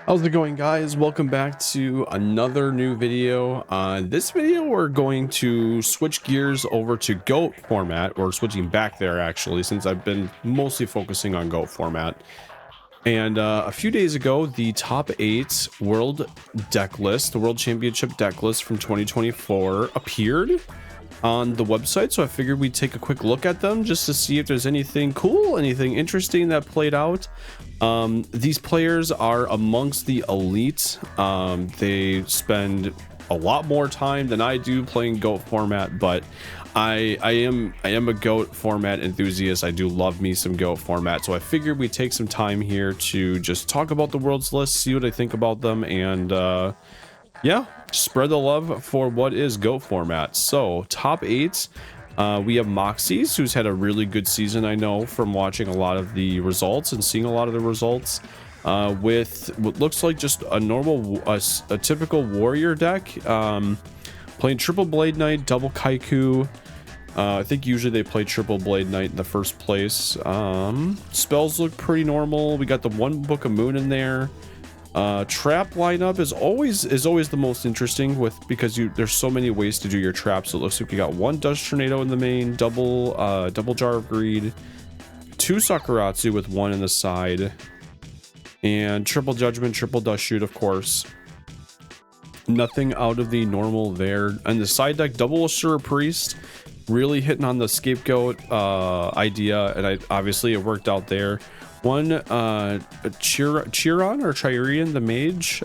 How's it going, guys? Welcome back to another new video. This video we're going to switch gears over to GOAT format. We're switching back there actually, since I've been mostly focusing on GOAT format. And a few days ago, the top 8 world deck list, the World Championship deck list from 2024 appeared on the website, so I figured we'd take a quick look at them just to see if there's anything cool, anything interesting that played out. These players are amongst the elite. They spend a lot more time than I do playing GOAT format, but I am a GOAT format enthusiast. I do love me some GOAT format, so I figured we'd take some time here to just talk about the world's list, see what I think about them, and yeah, spread the love for what is GOAT format. So top 8, we have Moxies, who's had a really good season, I know, from watching a lot of the results and seeing a lot of the results, with what looks like just a normal, a typical warrior deck, playing triple Blade Knight, double Kaiku. I think usually they play triple Blade Knight in the first place. Spells look pretty normal. We got the one Book of Moon in there. Trap lineup is always the most interesting because there's so many ways to do your traps. So it looks like you got one Dust Tornado in the main, double Jar of Greed, 2 Sakuratsu with 1 in the side, and triple Judgment, triple Dust Shoot, of course. Nothing out of the normal there. And the side deck, double Asura Priest, really hitting on the scapegoat idea, and obviously it worked out there. One Chiron or Chirian the Mage,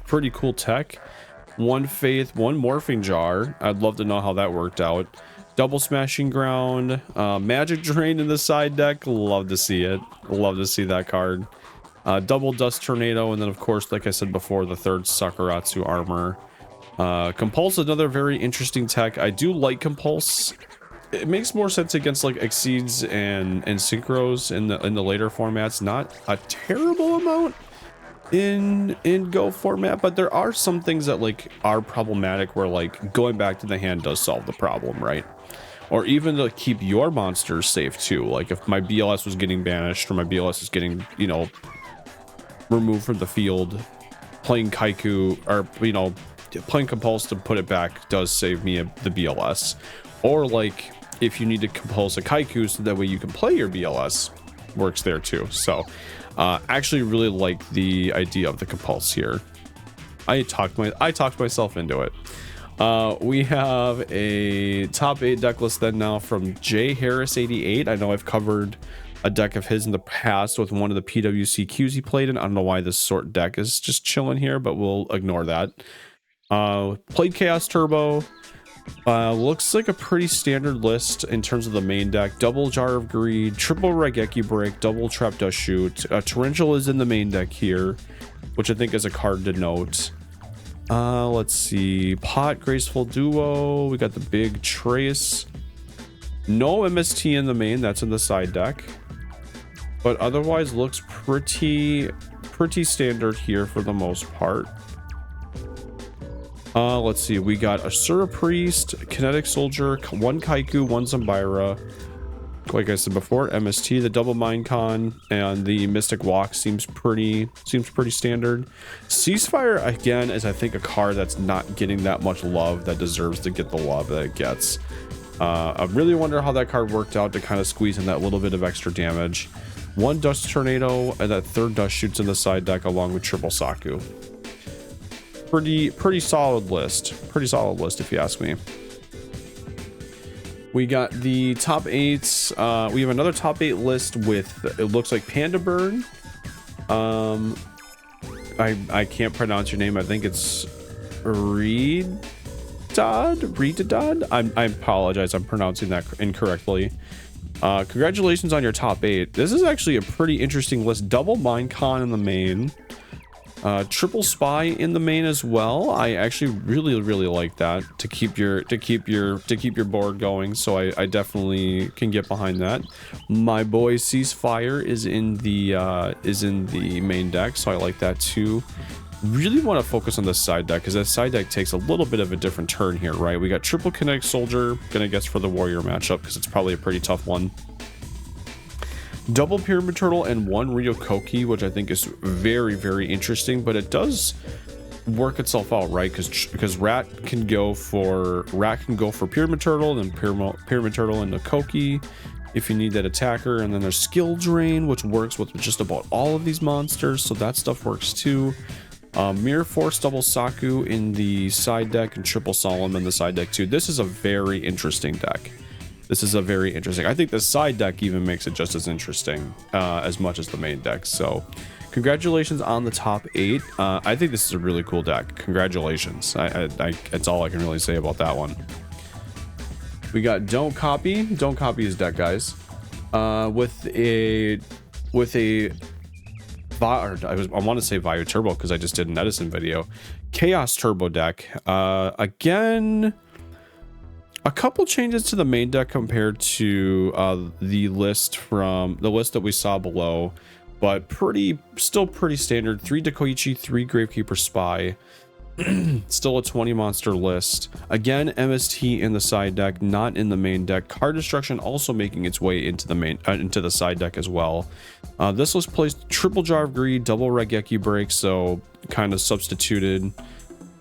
pretty cool tech. One Faith, one Morphing Jar. I'd love to know how that worked out. Double Smashing Ground, Magic Drain in the side deck. Love to see it. Love to see that card. Double Dust Tornado, and then of course, like I said before, the 3rd Sakuratsu Armor. Compulse, another very interesting tech. I do like Compulse. It makes more sense against like Exceeds and Synchros in the later formats. Not a terrible amount in Go format, but there are some things that like are problematic where like going back to the hand does solve the problem, right? Or even to keep your monsters safe too. Like if my BLS was getting banished or my BLS is getting, you know, removed from the field, playing Kaiku or, you know, playing Compulse to put it back does save me the BLS. Or like if you need to compulse a Kaiku so that way you can play your BLS, works there too. So actually really like the idea of the compulse here. I talked myself into it. We have a top 8 deck list then now from J Harris 88. I know I've covered a deck of his in the past with one of the PWCQs he played in. I don't know why this sort deck is just chilling here, but we'll ignore that. Played Chaos Turbo. Looks like a pretty standard list in terms of the main deck. Double Jar of Greed, triple Raigeki Break, double Trap Dust Shoot. Torrential is in the main deck here, which I think is a card to note. Let's see. Pot, Graceful Duo. We got the big Trace. No MST in the main, that's in the side deck. But otherwise looks pretty standard here for the most part. Let's see, we got Asura Priest, Kinetic Soldier, 1 Kaiku, 1 Zambira. Like I said before, MST, the double Minecon, and the Mystic Walk seems pretty standard. Ceasefire again is I think a card that's not getting that much love that deserves to get the love that it gets. I really wonder how that card worked out to kind of squeeze in that little bit of extra damage. 1 Dust Tornado, and that 3rd Dust Shoots in the side deck along with triple Saku. Pretty solid list. Pretty solid list if you ask me. We got the top 8. We have another top 8 list with, it looks like Panda Burn. I can't pronounce your name. I think it's Rrhyddhad. I apologize. I'm pronouncing that incorrectly. Congratulations on your top 8. This is actually a pretty interesting list. Double Minecon in the main. Triple Spy in the main as well. I actually really like that to keep your board going, so I definitely can get behind that. My boy Ceasefire is in the main deck, so I like that too. Really want to focus on the side deck because that side deck takes a little bit of a different turn here, right? We got triple Kinetic Soldier, gonna guess for the Warrior matchup because it's probably a pretty tough one. Double Pyramid Turtle and one Rrhyddhad, which I think is very, very interesting, but it does work itself out, right? Because rat can go for Pyramid Turtle, then Pyramid Turtle into Koki if you need that attacker, and then there's Skill Drain, which works with just about all of these monsters, so that stuff works too. Mirror Force double Saku in the side deck and triple Solemn in the side deck too. This is a very interesting deck. I think the side deck even makes it just as interesting as much as the main deck. So congratulations on the top 8. I think this is a really cool deck. Congratulations. That's all I can really say about that one. We got Don't Copy his deck, guys. With a I want to say Vio Turbo because I just did an Edison video. Chaos Turbo deck. Again, a couple changes to the main deck compared to the list that we saw below, but still pretty standard. 3 Dekoichi, 3 Gravekeeper Spy. Still a 20 monster list. Again, MST in the side deck, not in the main deck. Card Destruction also making its way into the side deck as well. This list plays triple Jar of Greed, double Raigeki Break, so kind of substituted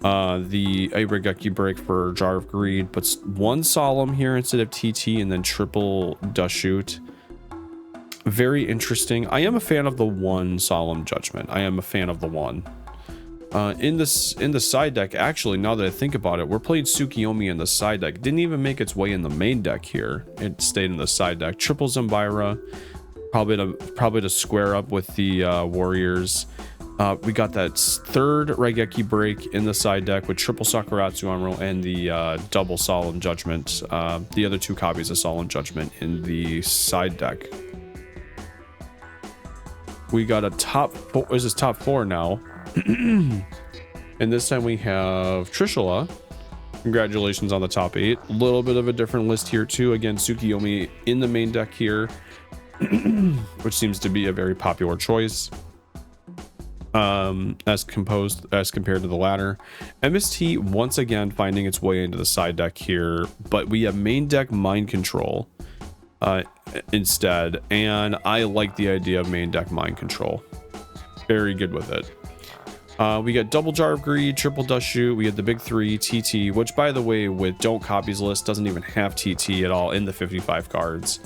the Raigeki Break for Jar of Greed, but 1 Solemn here instead of TT, and then triple Dashut. Very interesting. I am a fan of the 1 Solemn Judgment. I am a fan of the 1. In the side deck, actually, now that I think about it, we're playing Tsukiyomi in the side deck. Didn't even make its way in the main deck here. It stayed in the side deck. Triple Zambira, probably to square up with the warriors. We got that 3rd Raigeki Break in the side deck with triple Sakuratsu Armor and the double Solemn Judgment. The other 2 copies of Solemn Judgment in the side deck. We got a top 4. This is top 4 now. And this time we have Trishula. Congratulations on the top 8. A little bit of a different list here too. Again, Tsukiyomi in the main deck here, which seems to be a very popular choice as compared to the latter. MST once again finding its way into the side deck here, but we have main deck Mind Control instead, and I like the idea of main deck Mind Control. Very good with it. We got double Jar of Greed, triple Dust Shoot. We had the big 3 TT, which by the way, with Don't Copy's list doesn't even have TT at all in the 55 cards.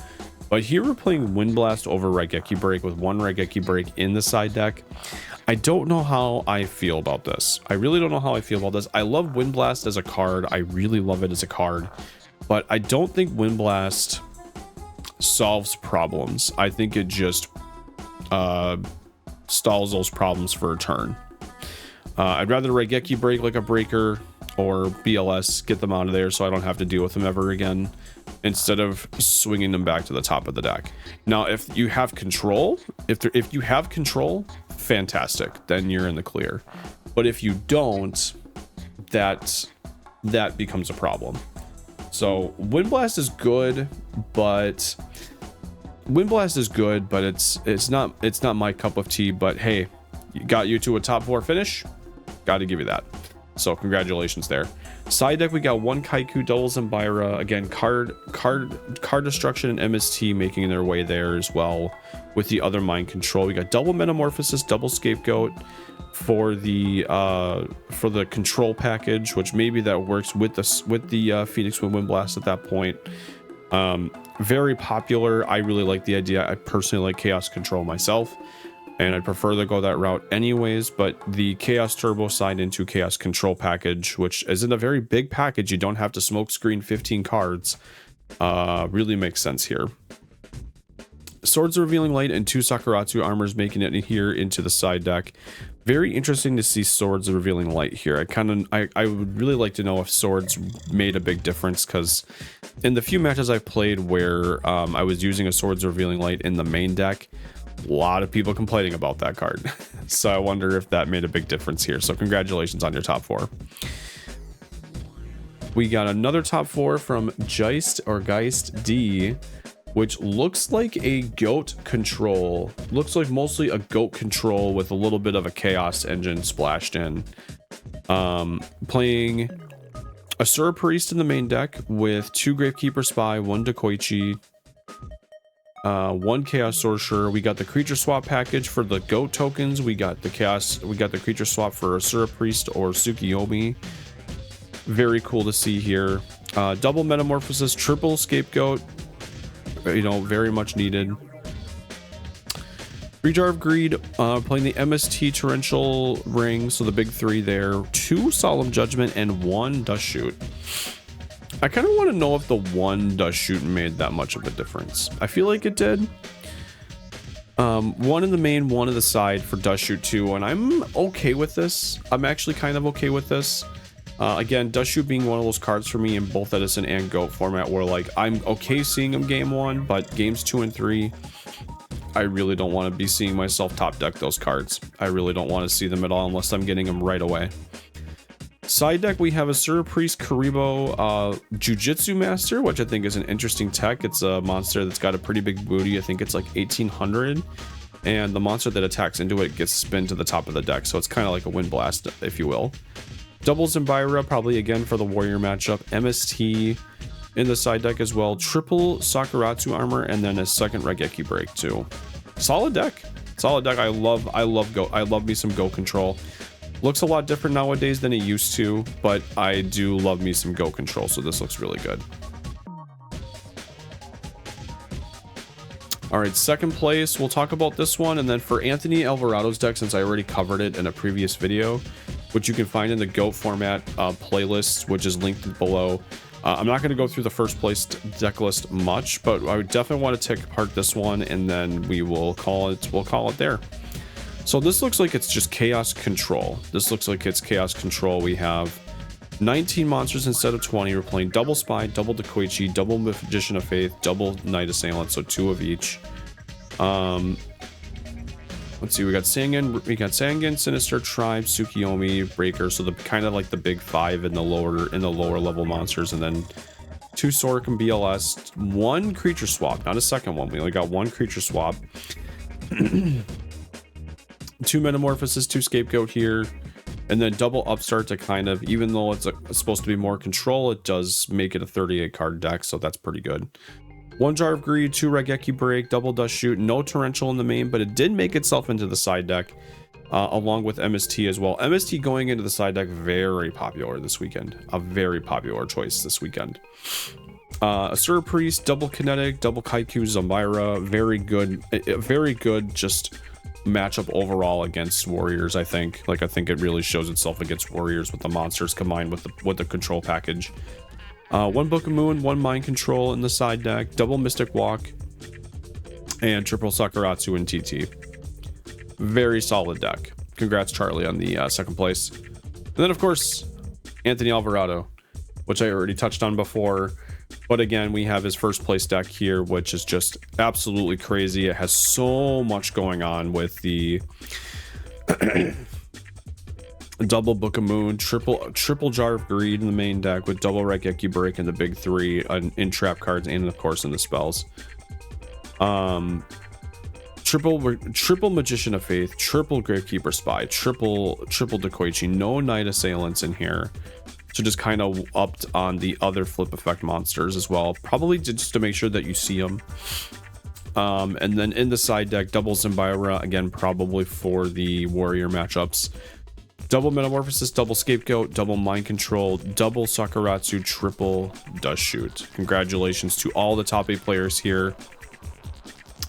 But here we're playing Wind Blast over Raigeki Break with 1 Raigeki Break in the side deck. I don't know how I feel about this. I really don't know how I feel about this. I love Wind Blast as a card. I really love it as a card. But I don't think Wind Blast solves problems. I think it just stalls those problems for a turn. I'd rather Raigeki Break like a breaker or BLS, get them out of there so I don't have to deal with them ever again, instead of swinging them back to the top of the deck. Now, if you have control, if you have control, fantastic, then you're in the clear. But if you don't, that becomes a problem. So Wind Blast is good, but it's not my cup of tea. But hey, got you to a top 4 finish. Got to give you that. So congratulations there. Side deck, we got 1 Kaiku, double Zambira. Again, card destruction and MST making their way there as well with the other Mind Control. We got double Metamorphosis, double Scapegoat for the control package, which maybe that works with the Phoenix Wind Blast at that point. Very popular. I really like the idea. I personally like Chaos Control myself, and I'd prefer to go that route anyways, but the Chaos Turbo side into Chaos Control package, which isn't a very big package, you don't have to smoke screen 15 cards, really makes sense here. Swords of Revealing Light and 2 Sakuratsu Armors making it here into the side deck. Very interesting to see Swords of Revealing Light here. I would really like to know if Swords made a big difference, because in the few matches I've played where I was using a Swords of Revealing Light in the main deck, a lot of people complaining about that card. So I wonder if that made a big difference here. So congratulations on your top 4. We got another top 4 from Geist D, which looks like a goat control. Looks like mostly a goat control with a little bit of a chaos engine splashed in. Playing Asura Priest in the main deck with 2 Gravekeeper Spy, 1 Dekoichi, one Chaos Sorcerer. We got the creature swap package for the goat tokens. We got the creature swap for Asura Priest or Tsukiyomi. Very cool to see here. Double Metamorphosis, triple Scapegoat. You know, very much needed. 3 Jar of Greed, playing the MST Torrential Ring, so the big 3 there. 2 Solemn Judgment and 1 Dust Shoot. I kind of want to know if the 1 Dust Shoot made that much of a difference. I feel like it did. 1 in the main, 1 in the side for Dust Shoot 2, and I'm okay with this. I'm actually kind of okay with this. Again, Dust Shoot being one of those cards for me in both Edison and GOAT format where, like, I'm okay seeing them game 1, but games 2 and 3, I really don't want to be seeing myself top deck those cards. I really don't want to see them at all unless I'm getting them right away. Side deck, we have a Asura Priest Karibo Jujitsu Master, which I think is an interesting tech. It's a monster that's got a pretty big booty. I think it's like 1800. And the monster that attacks into it gets spin to the top of the deck. So it's kind of like a Wind Blast, if you will. Double Zembira, probably again for the Warrior matchup. MST in the side deck as well. Triple Sakuratsu armor, and then a second Raigeki break too. Solid deck. Solid deck. I love me some Go control. Looks a lot different nowadays than it used to, but I do love me some Go control, so this looks really good. All right, second place, we'll talk about this one, and then for Anthony Alvarado's deck, since I already covered it in a previous video, which you can find in the GOAT format playlist, which is linked below. I'm not going to go through the first place deck list much, but I would definitely want to take apart this one, and then we will call it. We'll call it there. So this looks like it's just Chaos Control. This looks like it's Chaos Control. We have 19 monsters instead of 20. We're playing double Spy, double Dekoichi, double Magician of Faith, double Knight Assailant, so 2 of each. Let's see, we got Sangan, Sinister, Tribe, Tsukiyomi, Breaker, so the kind of like the big 5 in the lower level monsters, and then 2 Sork and BLS, 1 creature swap, not a second one. We only got 1 creature swap. 2 Metamorphosis, 2 Scapegoat here, and then double Upstart to kind of, even though it's supposed to be more control, it does make it a 38 card deck, so that's pretty good. 1 Jar of Greed, 2 Raigeki Break, double Dust Shoot, no Torrential in the main, but it did make itself into the side deck, along with MST as well. MST going into the side deck, very popular this weekend. A very popular choice this weekend. Asura Priest, double Kinetic, double Kaiku, Zembira, very good just matchup overall against Warriors, I think. Like, I think it really shows itself against Warriors with the monsters combined with the control package. 1 Book of Moon, 1 Mind Control in the side deck, double Mystic Walk, and triple Sakuratsu and TT. Very solid deck. Congrats, Charlie, on the second place. And then, of course, Anthony Alvarado, which I already touched on before. But again, we have his first place deck here, which is just absolutely crazy. It has so much going on with the double Book of Moon, triple Jar of Greed in the main deck with double Raigeki Break in the big 3 in trap cards, and of course in the spells. Triple Magician of Faith, triple Gravekeeper Spy, triple Dekoichi, no Knight Assailants in here. So just kind of upped on the other flip effect monsters as well, probably just to make sure that you see them. And then in the side deck, double Zembira, again, probably for the Warrior matchups. Double Metamorphosis, double Scapegoat, double Mind Control, double Sakuratsu, triple Dust Shoot. Congratulations to all the top 8 players here.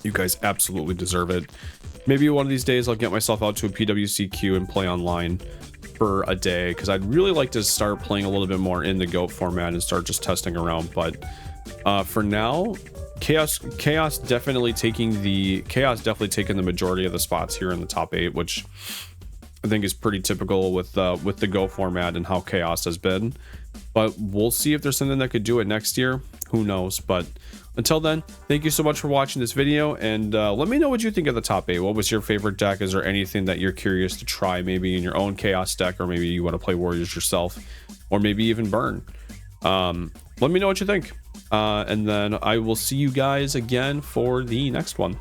You guys absolutely deserve it. Maybe one of these days I'll get myself out to a PWCQ and play online for a day, because I'd really like to start playing a little bit more in the GOAT format and start just testing around. But for now, Chaos definitely taking the majority of the spots here in the top 8, which I think is pretty typical with the Go format and how Chaos has been. But we'll see if there's something that could do it next year. Who knows? But until then, thank you so much for watching this video, and let me know what you think of the top 8. What was your favorite deck? Is there anything that you're curious to try, maybe in your own Chaos deck, or maybe you want to play Warriors yourself, or maybe even Burn? Let me know what you think, and then I will see you guys again for the next one.